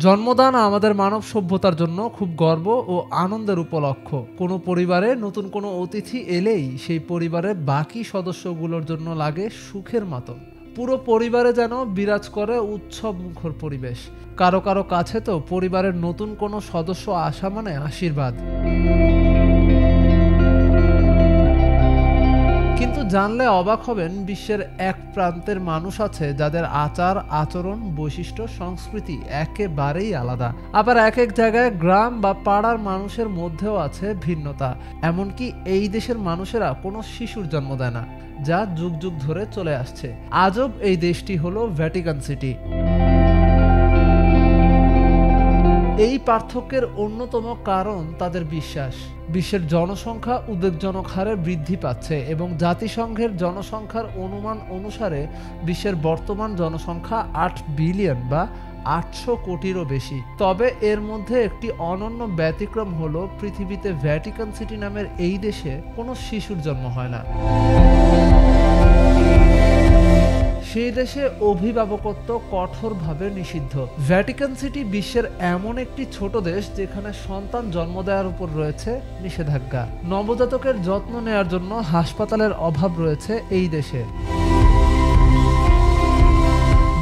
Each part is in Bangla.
জন্মদান আমাদের মানব সভ্যতার জন্য খুব গর্ব ও আনন্দের উপলক্ষ। কোনো পরিবারে নতুন কোনো অতিথি এলেই সেই পরিবারের বাকি সদস্যগুলোর জন্য লাগে সুখের মাতম। পুরো পরিবারে যেন বিরাজ করে উৎসব মুখর পরিবেশ। কারো কারো কাছে তো পরিবারের নতুন কোনো সদস্য আসা মানে আশীর্বাদ। কিন্তু জানলে অবাক হবেন, বিশ্বের এক প্রান্তের মানুষ আছে যাদের আচার আচরণ বৈশিষ্ট্য সংস্কৃতি একেবারেই আলাদা। আবার এক এক জায়গায় গ্রাম বা পাড়ার মানুষের মধ্যেও আছে ভিন্নতা। এমনকি এই দেশের মানুষেরা কোনো শিশুর জন্ম দেয় না, যা যুগ যুগ ধরে চলে আসছে। আজব এই দেশটি হলো ভ্যাটিকান সিটি। এই পার্থক্যের অন্যতম কারণ তাদের বিশ্বাস। বিশ্বের জনসংখ্যা উদ্বেগজনক হারে বৃদ্ধি পাচ্ছে এবং জাতিসংঘের জনসংখ্যার অনুমান অনুসারে বিশ্বের বর্তমান জনসংখ্যা 8 বিলিয়ন বা 800 কোটিরও বেশি। তবে এর মধ্যে একটি অনন্য ব্যতিক্রম হলো, পৃথিবীতে ভ্যাটিকান সিটি নামের এই দেশে কোনো শিশুর জন্ম হয় না। সেই দেশে অভিভাবকত্ব কঠোরভাবে নিষিদ্ধ। ভ্যাটিকান সিটি বিশ্বের এমন একটি ছোট দেশ যেখানে সন্তান জন্ম দেওয়ার উপর রয়েছে নিষেধাজ্ঞা। নবজাতকের যত্ন নেওয়ার জন্য হাসপাতালের অভাব রয়েছে এই দেশে।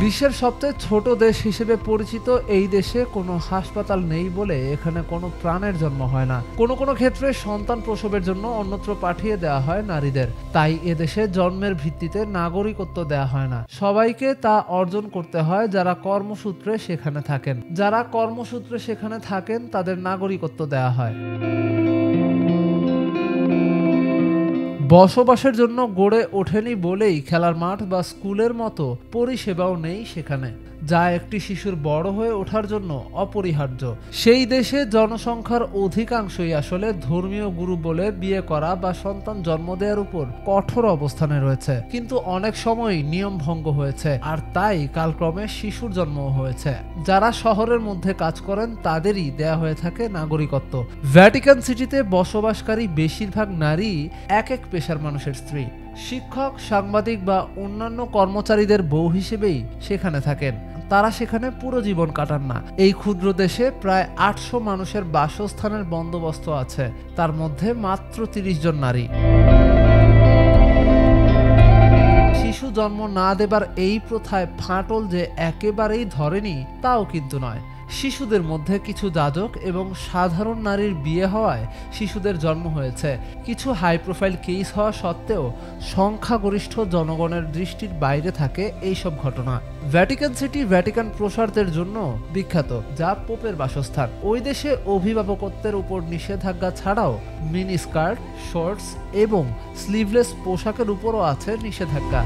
বিশ্বের সবচেয়ে ছোট দেশ হিসেবে পরিচিত এই দেশে কোনো হাসপাতাল নেই বলে এখানে কোনো প্রাণের জন্ম হয় না। কোনো কোনো ক্ষেত্রে সন্তান প্রসবের জন্য অন্যত্র পাঠিয়ে দেওয়া হয় নারীদের। তাই এদেশে জন্মের ভিত্তিতে নাগরিকত্ব দেওয়া হয় না। সবাইকে তা অর্জন করতে হয় যারা কর্মসূত্রে সেখানে থাকেন। যারা কর্মসূত্রে সেখানে থাকেন তাদের নাগরিকত্ব দেওয়া হয়। বসবাসের জন্য গড়ে ওঠেনি বলেই খেলার মাঠ বা স্কুলের মতো পরিষেবাও নেই সেখানে, যা একটি শিশুর বড় হয়ে ওঠার জন্য অপরিহার্য। সেই দেশে জনসংখ্যার অধিকাংশই আসলে ধর্মীয় গুরু বলে বিয়ে করা বা সন্তান জন্ম দেওয়ার উপর কঠোর অবস্থানে রয়েছে। কিন্তু অনেক সময় নিয়ম ভঙ্গ হয়েছে, আর তাই কালক্রমে শিশুর জন্ম হয়েছে। যারা শহরের মধ্যে কাজ করেন তাদেরই দেয়া হয়ে থাকে নাগরিকত্ব। ভ্যাটিকান সিটিতে বসবাসকারী বেশিরভাগ নারী এক এক পেশার মানুষের স্ত্রী। শিক্ষক, সাংবাদিক বা অন্যান্য কর্মচারীদের বউ হিসেবেই সেখানে থাকেন। তারা সেখানে পুরো জীবন কাটান না। এই ক্ষুদ্র দেশে প্রায় 800 মানুষের বাসস্থানের বন্দোবস্ত আছে, তার মধ্যে মাত্র 30 জন নারী। শিশু জন্ম না দেবার এই প্রথায় ফাটল যে একেবারেই ধরেনি তাও কিন্তু নয়। শিশুদের মধ্যে কিছু যাজক এবং সাধারণ নারীর বিয়ে হওয়ায় শিশুদের জন্ম হয়েছে। কিছু হাই প্রোফাইল কেস হওয়া সত্ত্বেও সংখ্যাগরিষ্ঠ জনগণের দৃষ্টির বাইরে থাকে এইসব ঘটনা। ভ্যাটিকান সিটি ভ্যাটিকান প্রসারদের জন্য বিখ্যাত, যা পোপের বাসস্থান। ওই দেশে অভিভাবকত্বের উপর নিষেধাজ্ঞা ছাড়াও মিনি স্কার্ট, শর্টস এবং স্লিভলেস পোশাকের উপরও আছে নিষেধাজ্ঞা।